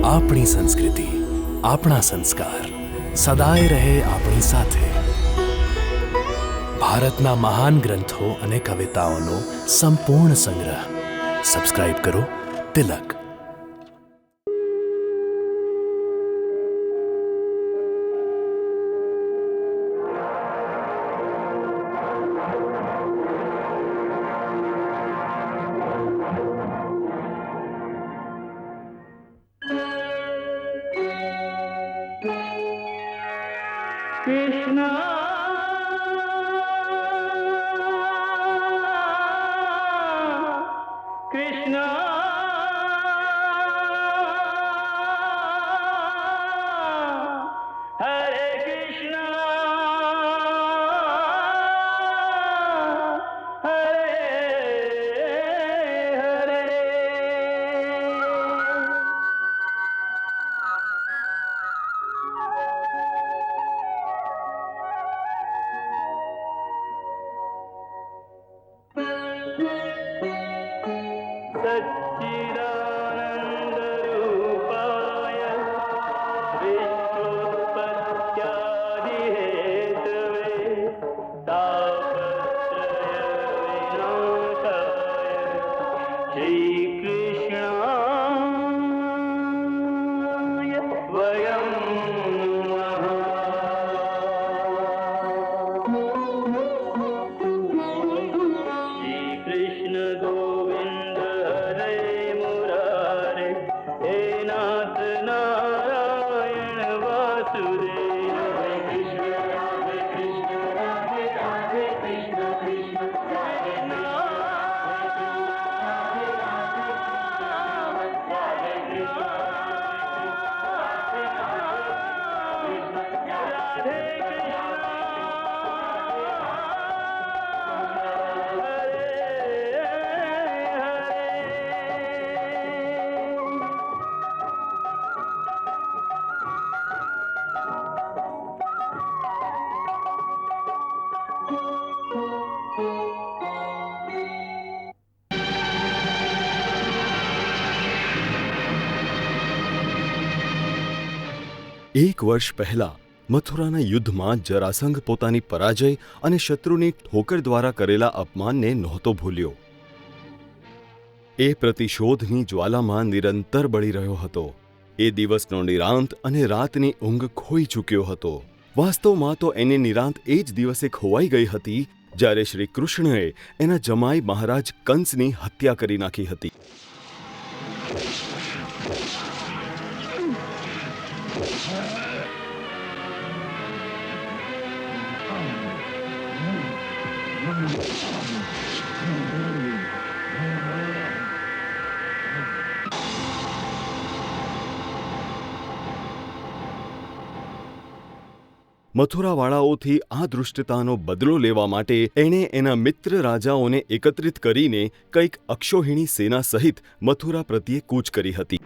આપણી સંસ્કૃતિ, આપણા સંસ્કાર સદાય રહે આપણી સાથે. ભારતના મહાન ગ્રંથો અને કવિતાઓનો સંપૂર્ણ સંગ્રહ. સબસ્ક્રાઇબ કરો તિલક. એક વર્ષ પહેલા મથુરાના યુદ્ધમાં જરાસંઘ પોતાની પરાજય અને શત્રુની ઠોકર દ્વારા કરેલા અપમાનને નહોતો ભૂલ્યો. એ પ્રતિશોધની જ્વાલામાં નિરંતર બળી રહ્યો હતો. એ દિવસનો નિરાંત અને રાતની ઊંઘ ખોઈ ચૂક્યો હતો. વાસ્તવમાં તો એની નિરાંત એ જ દિવસે ખોવાઈ ગઈ હતી જ્યારે શ્રી કૃષ્ણએ એના જમાઈ મહારાજ કંસની હત્યા કરી નાખી હતી. મથુરાવાળાઓથી આ દૃષ્ટતાનો બદલો લેવા માટે એણે એના મિત્ર રાજાઓને એકત્રિત કરીને કંઈક અક્ષૌહિણી સેના સહિત મથુરા પ્રત્યે કૂચ કરી હતી.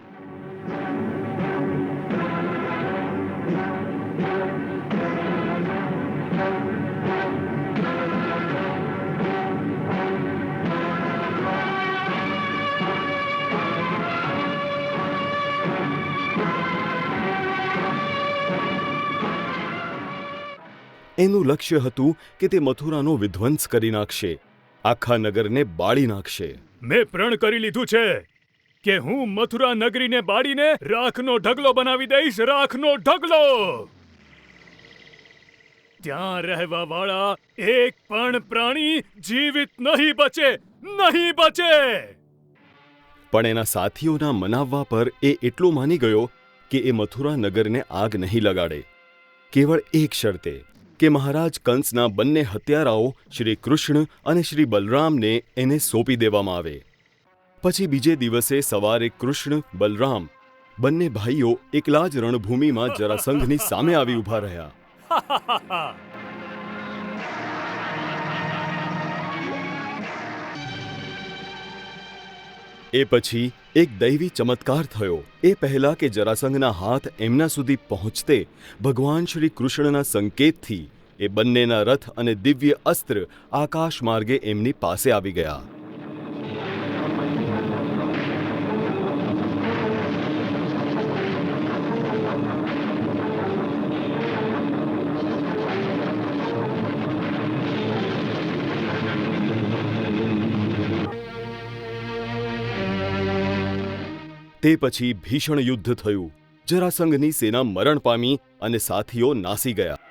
એનું લક્ષ્ય હતું કે તે મથુરાનો વિધ્વંસ કરી નાખશે, આખા નગરને બાળી નાખશે. મેં પ્રણ કરી લીધું છે કે હું મથુરા નગરીને બાળીને રાખનો ઢગલો બનાવી દઈશ. રાખનો ઢગલો! ત્યાં રહેવા વાળા એક પણ પ્રાણી જીવિત નહીં બચે, નહીં બચે. પણ એના સાથીઓના મનાવવા પર એ એટલું માની ગયો કે એ મથુરા નગરને આગ નહીં લગાડે, કેવળ એક શરતે કે મહારાજ કંસના બંને હત્યારાઓ શ્રી કૃષ્ણ અને શ્રી બલરામને એને સોંપી દેવામાં આવે. પછી બીજે દિવસે સવારે કૃષ્ણ બલરામ બંને ભાઈઓ એકલા જ રણભૂમિમાં જરાસંઘની સામે આવી ઊભા રહ્યા. એ પછી એક દૈવી ચમત્કાર થયો. એ પહેલા કે જરાસંઘના હાથ એમના સુધી પહોંચતે ભગવાન શ્રી કૃષ્ણના સંકેતથી એ બંનેના રથ અને દિવ્ય અસ્ત્ર આકાશ માર્ગે એમની પાસે આવી ગયા. તે પછી ભીષણ યુદ્ધ થયું. જરાસંઘની સેના મરણ પામી અને સાથીઓ નાસી ગયા.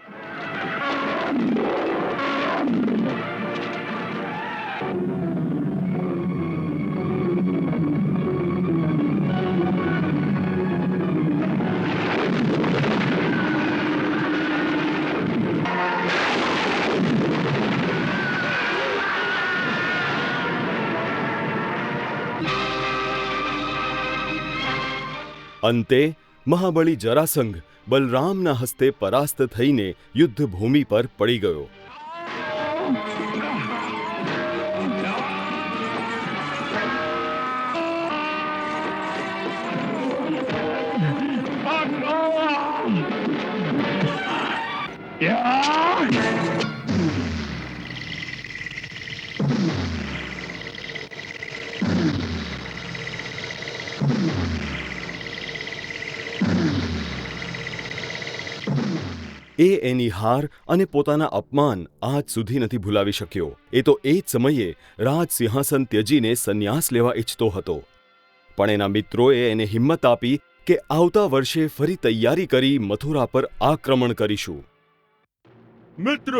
અંતે મહાબળી જરાસંઘ બલરામના હસ્તે પરાસ્ત થઈને યુદ્ધભૂમિ પર પડી ગયો. એ એની હાર અને પોતાના અપમાન આજ સુધી નથી ભૂલાવી શક્યો. એ તો એ જ સમયે રાજ સિંહાસન ત્યજીને સંન્યાસ લેવા ઈચ્છતો હતો. પણ એના મિત્રોએ એને હિંમત આપી કે આવતા વર્ષે ફરી તૈયારી કરી મથુરા પર આક્રમણ કરીશું. મિત્ર,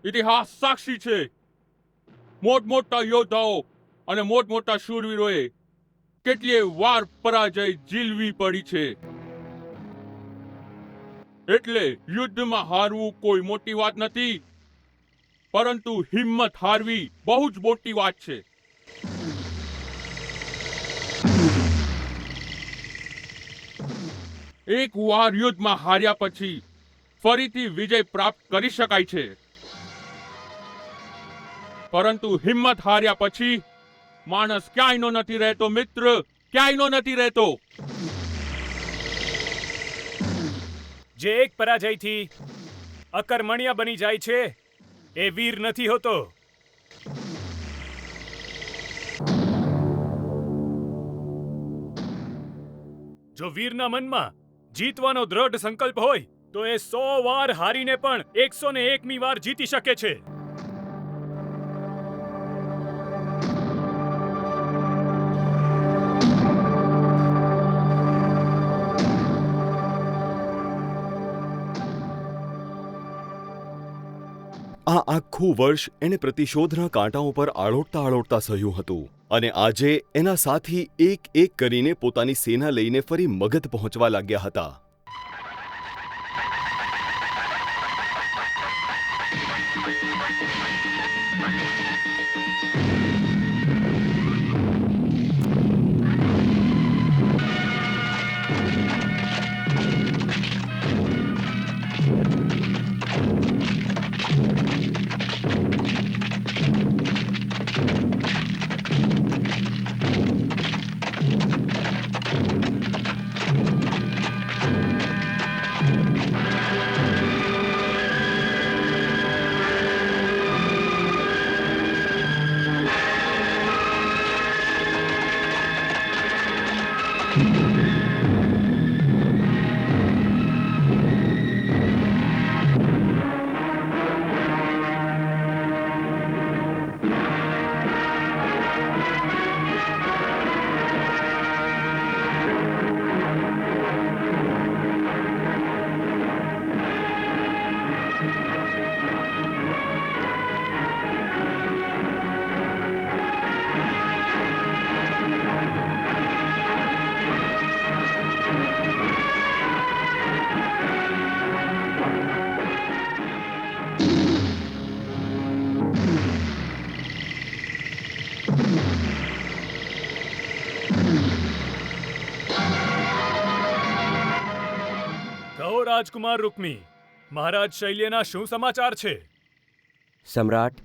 ઇતિહાસ સાક્ષી છે. મોટા યોદ્ધાઓ અને મોટા શૂરવીરોએ કેટલીય વાર પરાજય ઝીલવી પડી છે. એટલે યુદ્ધમાં હારવું કોઈ મોટી વાત નથી, પરંતુ હિંમત હારવી બહુ જ મોટી વાત છે. એક વાર યુદ્ધમાં હાર્યા પછી ફરીથી વિજય પ્રાપ્ત કરી શકાય છે, પરંતુ હિંમત હાર્યા પછી માણસ ક્યાંયનો નથી રહેતો. મિત્ર, ક્યાંયનો નથી રહેતો. જે એક પરાજયથી અકર્મણ્ય બની જાય છે એ વીર નથી હોતો. જો વીરના મનમાં જીતવાનો દ્રઢ સંકલ્પ હોય તો એ 100 વાર હારીને પણ 101મી વાર જીતી શકે છે. આ આખું વર્ષ એણે પ્રતિશોધના કાંટાઓ પર આળોટતા સહ્યું હતું. અને આજે એના સાથી એક એક કરીને પોતાની સેના લઈને ફરી મગધ પહોંચવા લાગ્યા હતા. રાજકુમાર રૂકમી, મહારાજ શૈલ્યના શું સમાચાર છે? સમ્રાટ,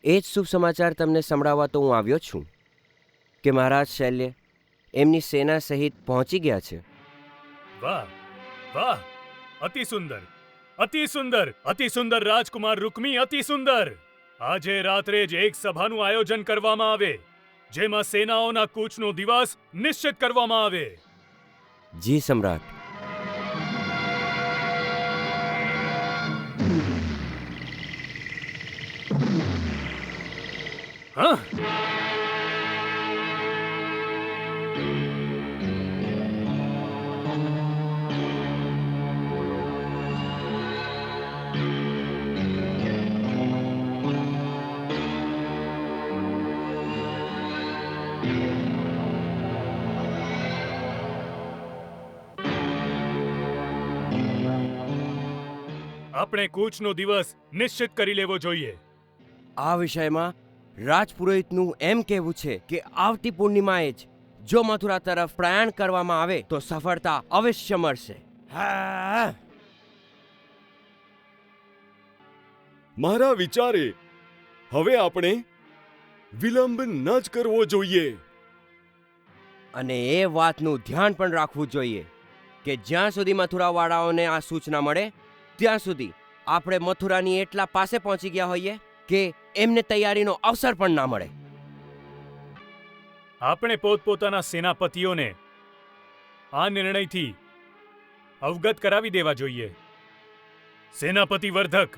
એ જ શુભ સમાચાર તમને સંભળાવવા તો હું આવ્યો છું કે મહારાજ શૈલ્ય એમની સેના સહિત પહોંચી ગયા છે. વાહ વાહ, અતિ સુંદર, અતિ સુંદર, અતિ સુંદર રાજકુમાર રૂકમી, અતિ સુંદર. આજે રાત્રે જ એક સભાનું આયોજન કરવામાં આવે જેમાં સેનાઓના કૂચનો દિવસ નિશ્ચિત કરવામાં આવે. જી સમ્રાટ. હા, આપણે કૂચનો દિવસ નિશ્ચિત કરી લેવો જોઈએ. આ વિષયમાં રાજપુરોહિતનું એમ કહેવું છે કે આવતી પૂર્ણિમાએ જ જો મથુરા તરફ પ્રયાણ કરવામાં આવે તો સફળતા અવશ્ય મળશે. હા, મારા વિચારે હવે આપણે વિલંબ ન જ કરવો જોઈએ. અને એ વાતનું ધ્યાન પણ રાખવું જોઈએ કે જ્યાં સુધી મથુરાવાળાઓને આ સૂચના મળે ત્યાં સુધી આપણે મથુરાની એટલા પાસે પહોંચી ગયા હોઈએ કે એમને તૈયારીનો અવસર પણ ના મળે. આપણે પોતપોતાના સેનાપતિઓને આ નિર્ણયથી અવગત કરાવી દેવા જોઈએ. સેનાપતિ વર્ધક,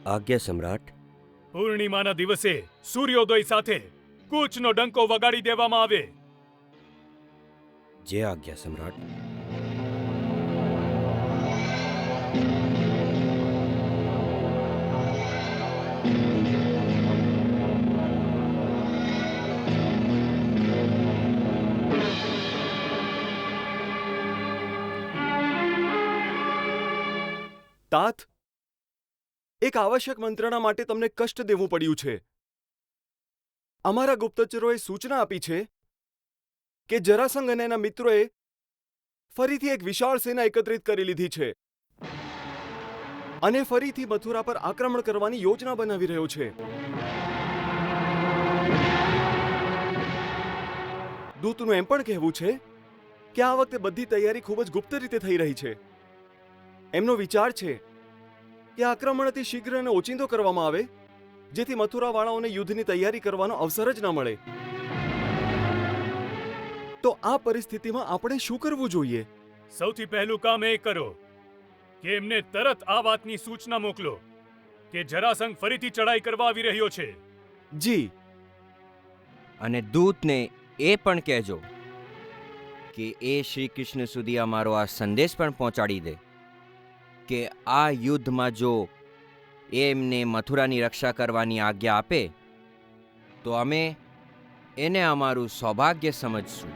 આજ્ઞા સમ્રાટ. પૂર્ણિમાના દિવસે સૂર્યોદય સાથે કૂચનો ડંકો વગાડી દેવામાં આવે. જે આજ્ઞા સમ્રાટ. તાત, એક આવશ્યક મંત્રણા માટે તમને કષ્ટ દેવું પડ્યું છે. અમારા ગુપ્તચરોએ સૂચના આપી છે કે જરાસંઘ અને એના મિત્રોએ ફરીથી એક વિશાળ સેના એકત્રિત કરી લીધી છે અને ફરીથી મથુરા પર આક્રમણ કરવાની યોજના બનાવી રહ્યો છે. દૂતનું એમ પણ કહેવું છે કે આ વખતે બધી તૈયારી ખૂબ જ ગુપ્ત રીતે થઈ રહી છે. એમનો વિચાર છે કે આક્રમણ અતિ શીઘ્ર અને ઓચિંતો કરવામાં આવે જેથી મથુરાવાળાઓને યુદ્ધની તૈયારી કરવાનો અવસર જ ન મળે. તો આ પરિસ્થિતિમાં આપણે શું કરવું જોઈએ? સૌથી પહેલું કામ એ કરો કે એમને તરત આ વાતની સૂચના મોકલો કે જરાસંઘ ફરીથી ચડાઈ કરવા આવી રહ્યો છે. જી. અને દૂતને એ પણ કહેજો કે એ શ્રી કૃષ્ણ સુધી અમારો આ સંદેશ પણ પહોંચાડી દે કે આ યુદ્ધમાં જો એ એમને મથુરાની રક્ષા કરવાની આજ્ઞા આપે તો અમે એને અમારું સૌભાગ્ય સમજશું.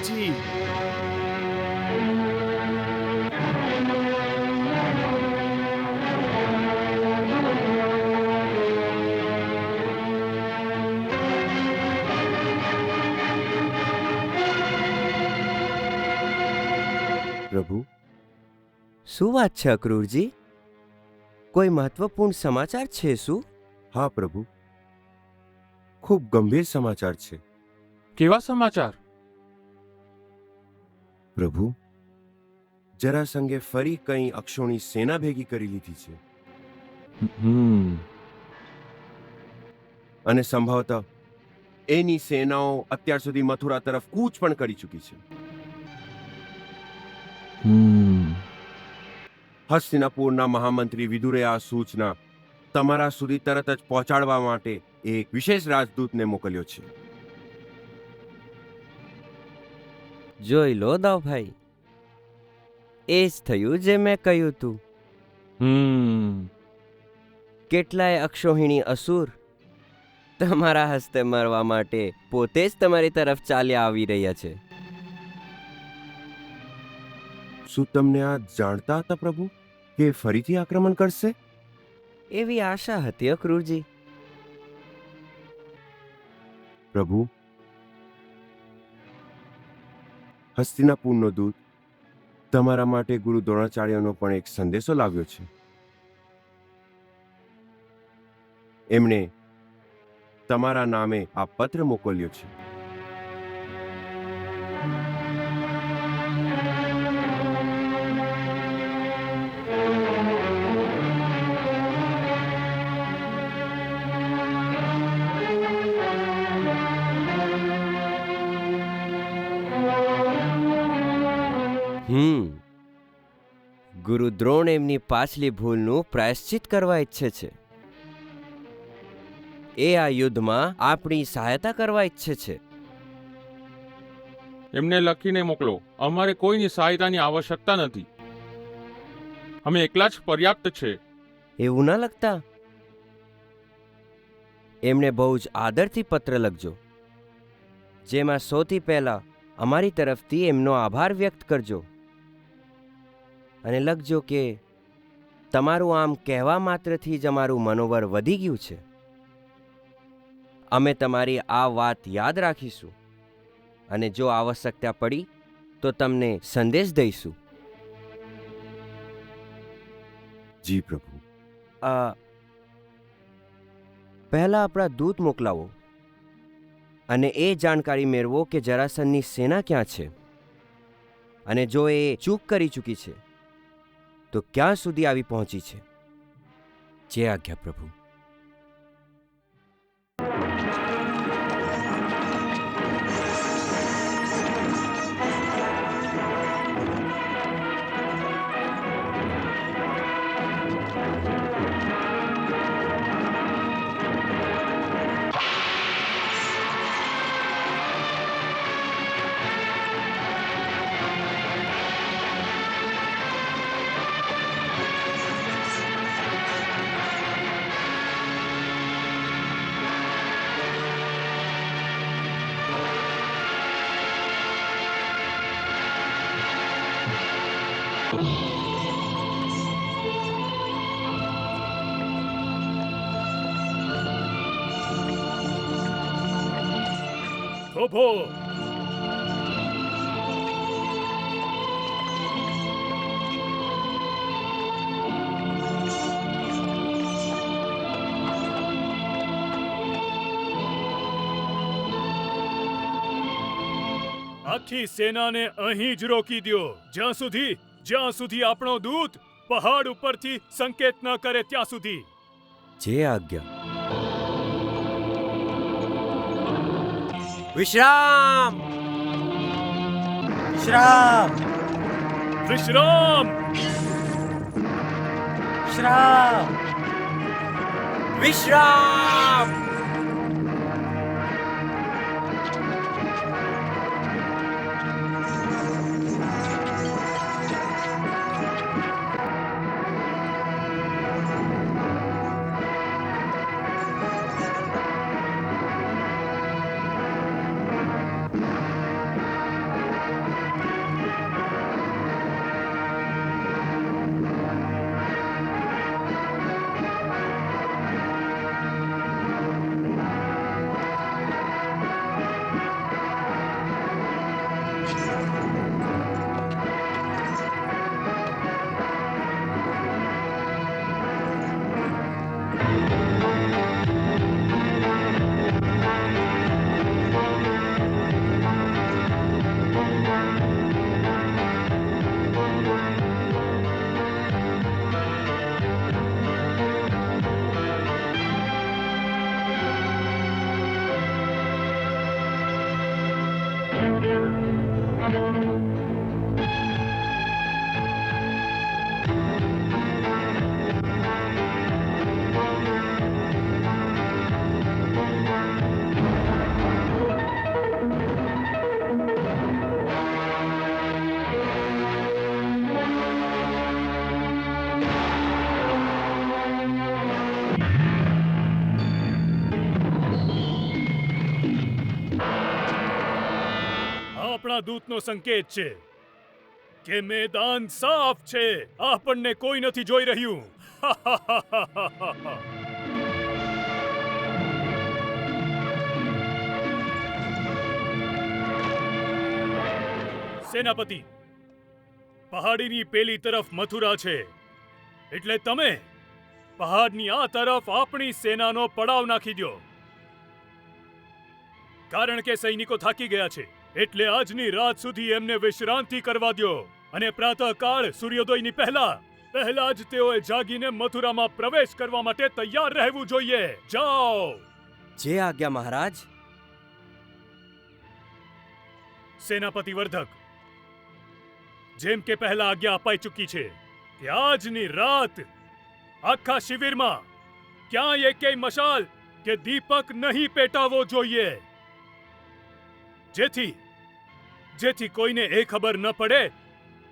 જી. પ્રભુ, શું વાત છે અક્રૂરજી? કોઈ મહત્વપૂર્ણ સમાચાર છે શું? હા પ્રભુ, ખૂબ ગંભીર સમાચાર છે. કેવા સમાચાર? પ્રભુ, જરાસંઘે ફરી કંઈ અક્ષોણી સેના ભેગી કરી લીધી છે અને સંભવતઃ એની સેનાઓ અત્યાર સુધી મથુરા તરફ કૂચ પણ કરી ચૂકી છે. હસ્તિનાપુરના મહામંત્રી વિદુરે આ સૂચના તમારા સુધી તરત જ પહોંચાડવા માટે એક વિશેષ રાજદૂતને મોકલ્યો છે. જોઈ લો દાવભાઈ, એ જ થયું જે મેં કહ્યું તું. કેટલાય અક્ષોહિણી અસુર તમારા હસ્તે મરવા માટે પોતે જ તમારી તરફ ચાલ્યા આવી રહ્યા છે. શું તમને આ જાણતા હતા પ્રભુ કે ફરીથી આક્રમણ કરશે? એવી આશા હતી અક્રૂરજી. પ્રભુ, હસ્તિનાપુરનો દૂત તમારા માટે ગુરુ દ્રોણાચાર્યનો પણ એક સંદેશો લાવ્યો છે. એમણે તમારા નામે આ પત્ર મોકલ્યો છે. ગુરુ દ્રોણ એમની પાછલી ભૂલનું પ્રાયશ્ચિત કરવા ઈચ્છે છે. એ આ યુદ્ધમાં આપણી સહાયતા કરવા ઈચ્છે છે. એમને લખીને મોકલો. અમારે કોઈની સહાયતાની આવશ્યકતા નથી. અમે એકલા જ પર્યાપ્ત છે. એવું ના લખતા? એમને બહુ જ આદરથી પત્ર લખજો, જેમાં સૌથી પહેલા અમારી તરફથી એમનો આભાર વ્યક્ત કરજો અને લખજો કે તમારું આમ કહેવા માત્રથી જ અમારું મનોબળ વધી ગયું છે. અમે તમારી આ વાત યાદ રાખીશું અને જો આવશ્યકતા પડી તો તમને સંદેશ દઈશું. જી પ્રભુ. પહેલા આપણા દૂત મોકલાવો અને એ જાણકારી મેળવો કે જરાસંધની સેના ક્યાં છે, અને જો એ ચૂક કરી ચૂકી છે તો ક્યાં સુધી આવી પહોંચી છે. જે આજ્ઞા પ્રભુ. થોભો. આખી સેનાને અહીં જ રોકી દ્યો, જ્યાં સુધી આપણો દૂત પહાડ ઉપરથી સંકેત ન કરે ત્યાં સુધી. જે આજ્ઞા. વિશ્રામ. વિશ્રામ. વિશ્રામ. વિશ્રામ. વિશ્રામ. આપણા દૂતનો સંકેત છે કે મેદાન સાફ છે, આપણને કોઈ નથી જોઈ રહ્યું. સેનાપતિ, પહાડીની પેલી તરફ મથુરા છે, એટલે તમે પહાડની આ તરફ આપણી સેનાનો પડાવ નાખી દો. કારણ કે સૈનિકો થાકી ગયા છે, એટલે આજની રાત સુધી એમને વિશ્રાંતિ કરવા દો અને પ્રાતઃકાળ સૂર્યોદયની પહેલા જ તેઓએ જાગીને મથુરામાં પ્રવેશ કરવા માટે તૈયાર રહેવું જોઈએ. જાઓ. જે આજ્ઞા મહારાજ. સેનાપતિ વર્ધક, જેમ કે પહેલા આજ્ઞા અપાઈ ચૂકી છે કે આજની રાત આખા શિબિરમાં ક્યાંય એકેય મશાલ કે દીપક નહીં પેટાવવો જોઈએ, જેથી કોઈને એ ખબર ન પડે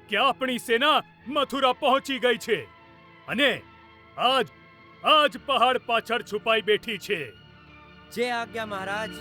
કે આપણી સેના મથુરા પહોંચી ગઈ છે. અને આજ આ જ પહાડ પાછળ છુપાઈ બેઠી છે. જે આજ્ઞા મહારાજ.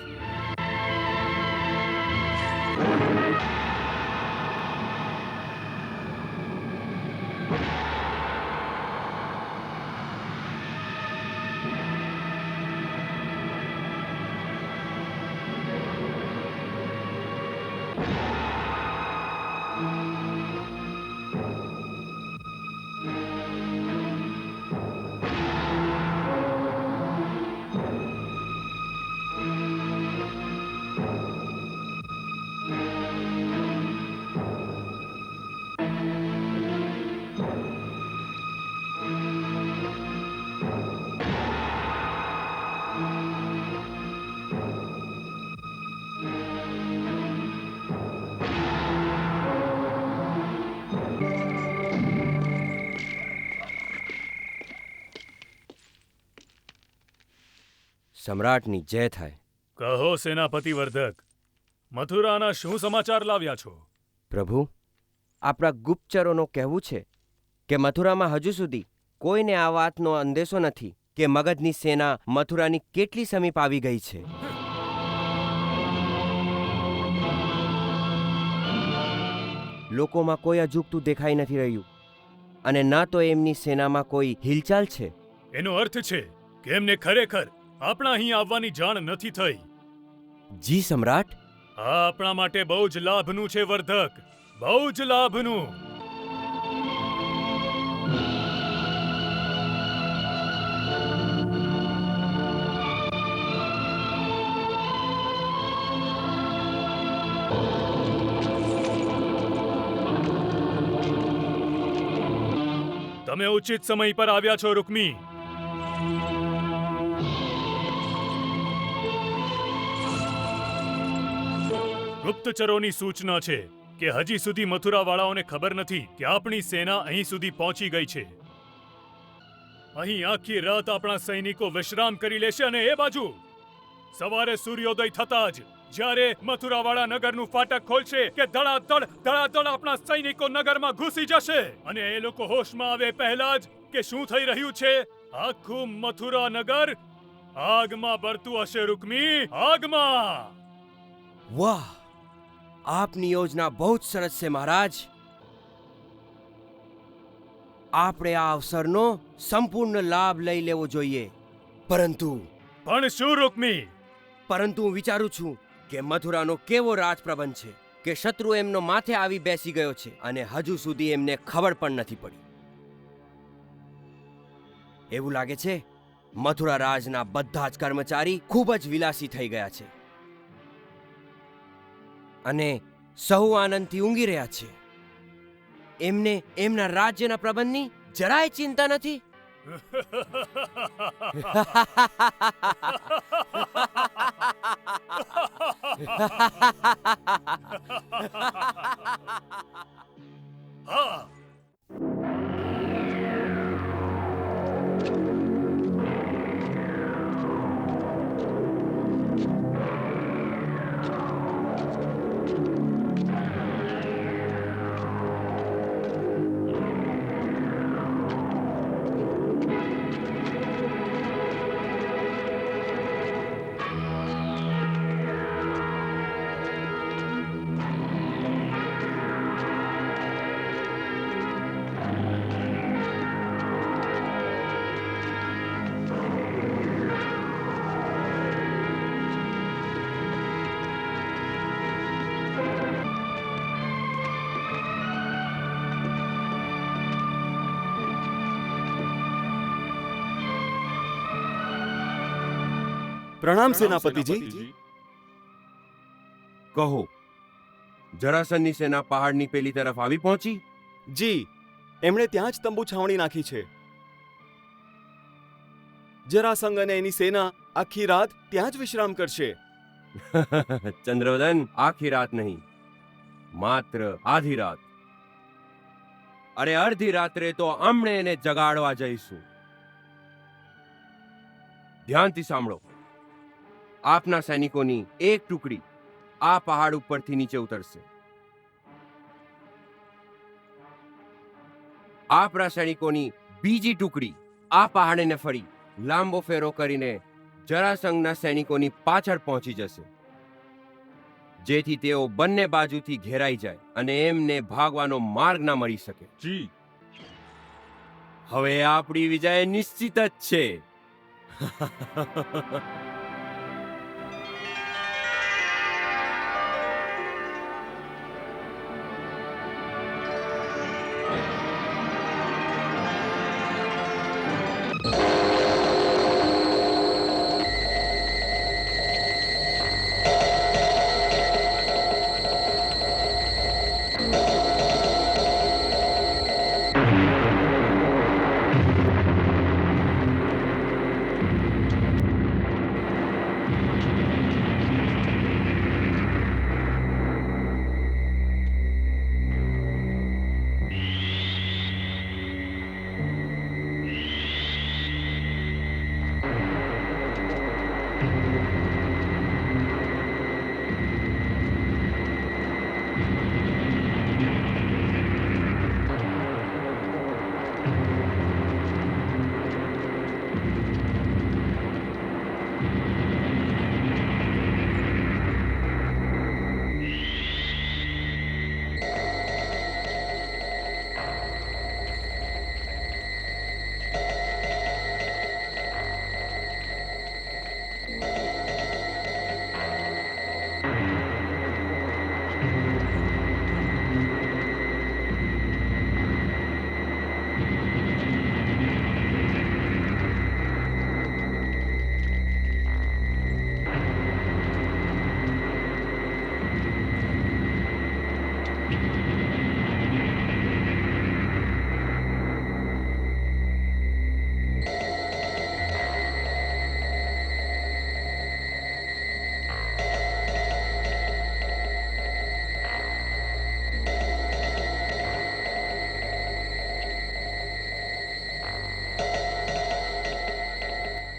સમ્રાટની જય થાય. કહો સેનાપતિ વર્ધક, મથુરાના શું સમાચાર લાવ્યા છો? પ્રભુ, આપણા ગુપ્તચરોનું કહેવું છે કે મથુરામાં હજુ સુધી કોઈને આ વાતનો અંદેશો નથી કે મગધની સેના મથુરાની કેટલી સમીપ આવી ગઈ છે. લોકોમાં કોઈ અજુગતું દેખાઈ નથી રહ્યું અને ન તો એમની સેનામાં કોઈ હિલચાલ છે. એનો અર્થ છે કે એમને ખરેખર આપણા અહીં આવવાની જાણ નથી થઈ. જી સમ્રાટ. આ આપણા માટે બહુ જ લાભનું છે વર્ધક, બહુ જ લાભનું. તમે ઉચિત સમય પર આવ્યા છો રૂકમી. ગુપ્તચરોની સૂચના છે કે હજી સુધી મથુરાવાળાઓને ખબર નથી કે આપણી સેના અહીં સુધી પહોંચી ગઈ છે. અહીં આખી રાત આપણા સૈનિકો વિશ્રામ કરી લેશે અને એ બાજુ સવારે સૂર્યોદય થતા જ જ્યારે મથુરાવાળા નગરનું ફાટક ખોલશે કે ધડાધડ આપણા સૈનિકો નગરમાં ઘૂસી જશે અને એ લોકો હોશમાં આવે પહેલા જ કે શું થઈ રહ્યું છે, આખું મથુરા નગર આગમાં બળતું હશે રૂકમી, આગમાં. વાહ, આપની યોજના બહુ જ સરસ છે મહારાજ. આપણે આ અવસરનો સંપૂર્ણ લાભ લઈ લેવો જોઈએ. પણ શું રૂકમી? પરંતુ હું વિચારું છું કે મથુરાનો કેવો રાજપ્રબંધ છે કે શત્રુ એમનો માથે આવી બેસી ગયો છે અને હજુ સુધી એમને ખબર પણ નથી પડી. એવું લાગે છે મથુરા રાજના બધા જ કર્મચારી ખૂબ જ વિલાસી થઈ ગયા છે અને સહુ આનંદથી ઊંઘી રહ્યા છે. એમને એમના રાજ્યના પ્રબંધની જરાય ચિંતા નથી. હા, પ્રણામ સેનાપતિજી. કહો, જરાસંધની સેના પહાડની પેલી તરફ આવી પહોંચી? જી, એમણે ત્યાં જ તંબુ છાવણી નાખી છે. જરાસંઘ અને એની સેના આખી રાત ત્યાં જ વિશ્રામ કરશે. ચંદ્રવદન, આખી રાત નહીં, માત્ર આધી રાત. અરે અડધી રાત્રે તો આમણે એને જગાડવા જઈશું. ધ્યાનથી સાંભળો. આપના સૈનિકોની એક ટુકડી આ પહાડ ઉપરથી નીચે ઉતરશે. આપણા સૈનિકોની બીજી ટુકડી આ પહાડને ફરી લાંબો ફેરો કરીને જરાસંઘના સૈનિકોની પાછળ પહોંચી જશે, જેથી તેઓ બંને બાજુથી ઘેરાઈ જાય અને એમને ભાગવાનો માર્ગ ના મળી શકે. જી. હવે આપણી વિજય નિશ્ચિત જ છે.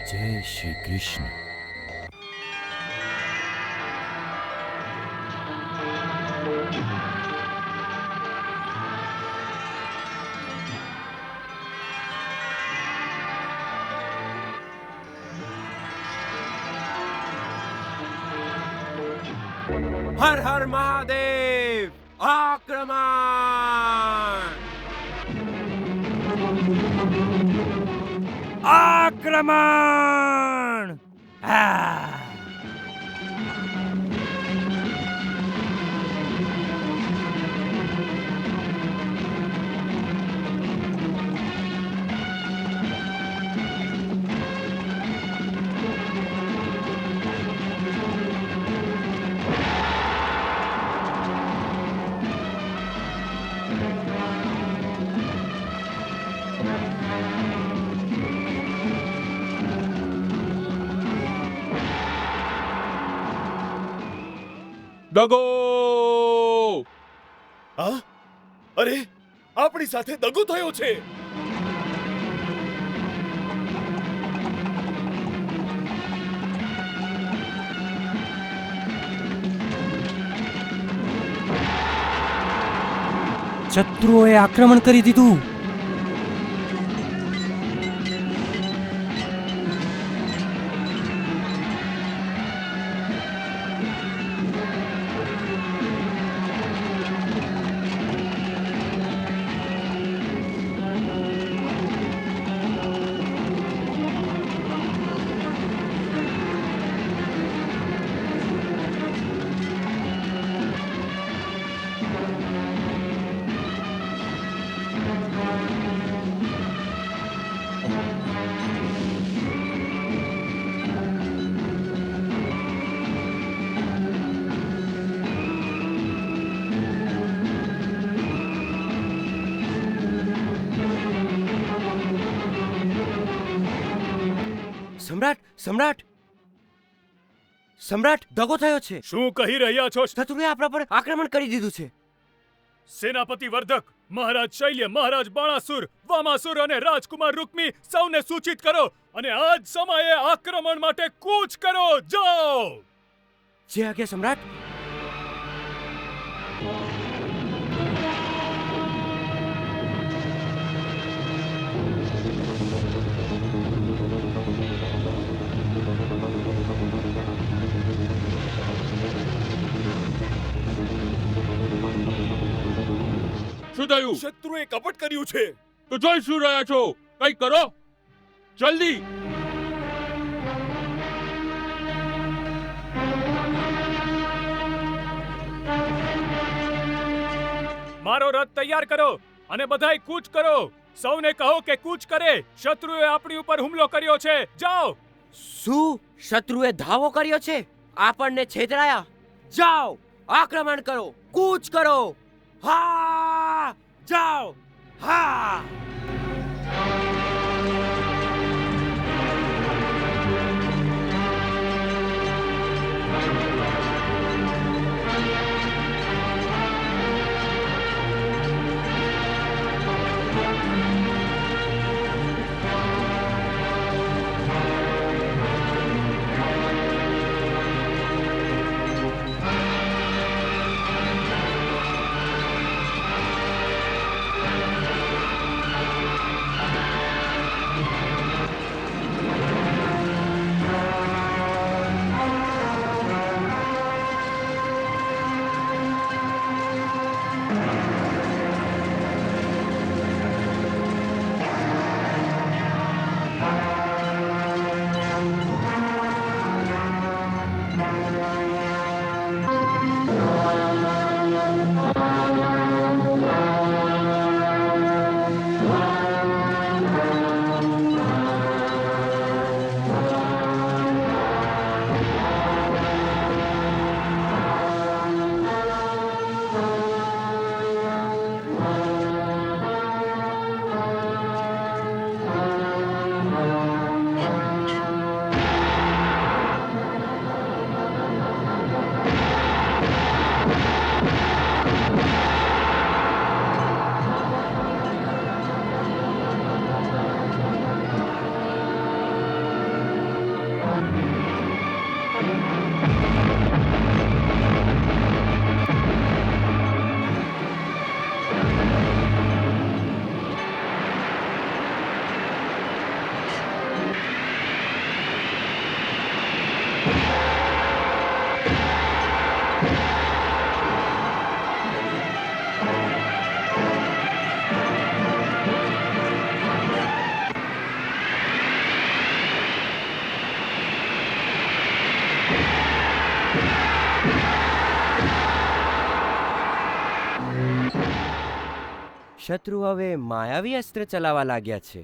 જય શ્રી કૃષ્ણ. હર હર મહાદેવ! આક્રમણ! આક્રમણ! આ! દગો! હા? અરે, આપણી સાથે દગો થયો છે. શત્રુઓએ આક્રમણ કરી દીધું. સમ્રાટ, સમ્રાટ, સમ્રાટ, દગો થયો છે. શું કહી રહ્યા છો? શત્રુએ આપણા પર આક્રમણ કરી દીધું છે. સેનાપતિ વર્ધક, મહારાજ શૈલ્ય, મહારાજ બાણાસુર, વામાસુર અને રાજકુમાર રૂકમી સૌને સૂચિત કરો અને આ જ સમયે આક્રમણ માટે કૂચ કરો. જાઓ! જે આજ્ઞા સમ્રાટ. શું થયું? શત્રુએ કપટ કર્યું છે. તો જોઈ શું રહ્યા છો? કઈ કરો જલ્દી. મારો રથ તૈયાર કરો અને બધાય કૂચ કરો. સૌને કહો કે કૂચ કરે. શત્રુએ આપણી ઉપર હુમલો કર્યો છે. જાઓ. શું શત્રુએ ધાવો કર્યો છે? આપણને છેતરાયા. જાઓ, આક્રમણ કરો, કૂચ કરો. હા, જાઓ. હા. શત્રુ હવે માયાવી અસ્ત્ર ચલાવવા લાગ્યા છે.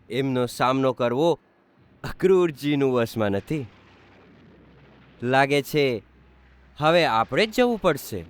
એમનો સામનો કરવો અક્રૂરજીનું વશમાં નથી. લાગે છે હવે આપણે જ જવું પડશે.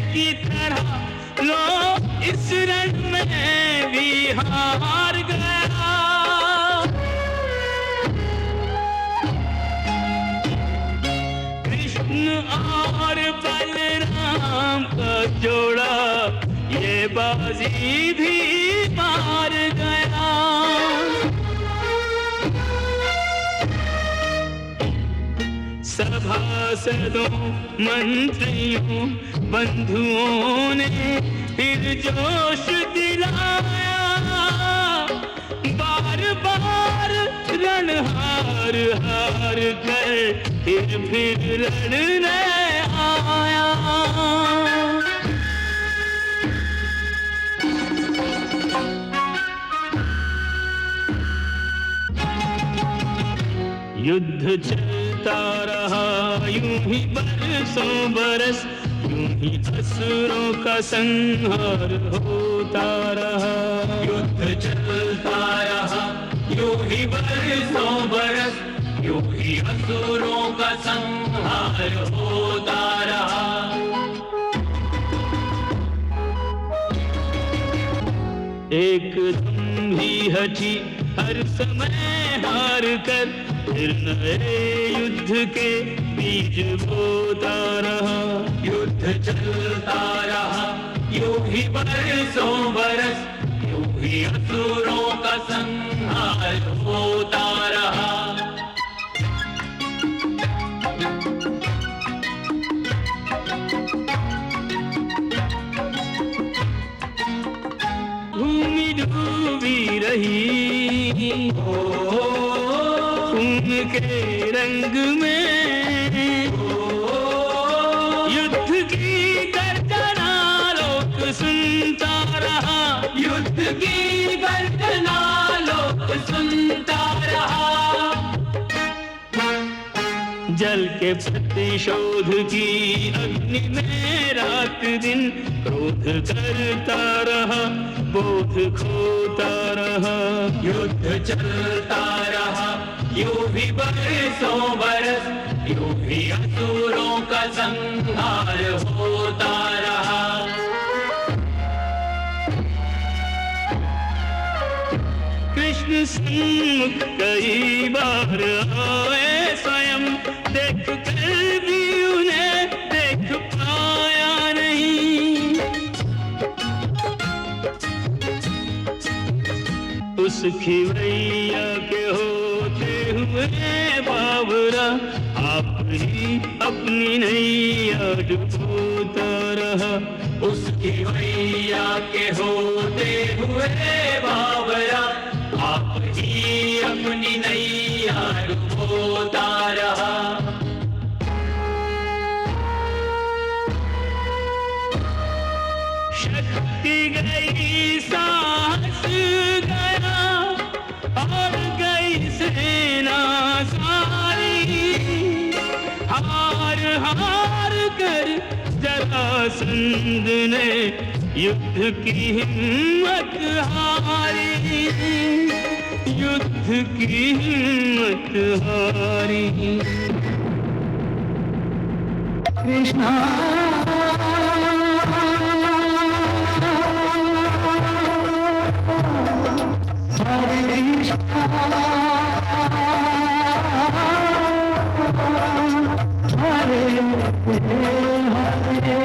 की तरह लो इस रण में भी हार गया। कृष्ण और बलराम का जोड़ा ये बाजी भी मार गया। सभासदों मंत्रियों बंधुओं ने फिर जोश दिलाया, बार बार रण हार हार कर फिर लड़ने आया। युद्ध चलता रहा यूं ही बरसों बरस, यूं ही असुरों का संहार होता रहा। युद्ध चलता रहा यूं ही बरसों बरस, यूं ही असुरों का संहार होता रहा। एक तुम ही हटी हर समय हार कर, फिर नए युद्ध के बीज बोता रहा। युद्ध चलता रहा यूं ही बरसों बरस, यूं ही असुरों का संहार होता रहा। भूमि डूबी रही खून के रंग में, युद्ध की गर्जना लोक सुनता रहा। युद्ध की गर्जना लोक सुनता रहा। जल के प्रतिशोध की अग्नि में रात दिन क्रोध करता रहा, बोध खोता रहा। युद्ध चलता रहा यूं ही बरसों बरस, यूं ही असुरों का संहार होता रहा। कृष्ण सन्मुख कई बार आए स्वयं, देख कर भी उन्हें देख पाया नहीं। उस खिवैया के होते हुए बाबरा, आप ही अपनी नैया डुबोता रहा। उस खिवैया के होते हुए बाबरा, आप ही अपनी नैया डुबोता रहा। शक्ति गई साहस गया और गई सेना सारी, हार हार कर जरासंध ने युद्ध की हिम्मत हारी। युद्ध की हिम्मत हारी। कृष्णा हरे कृष्णा हरे हरे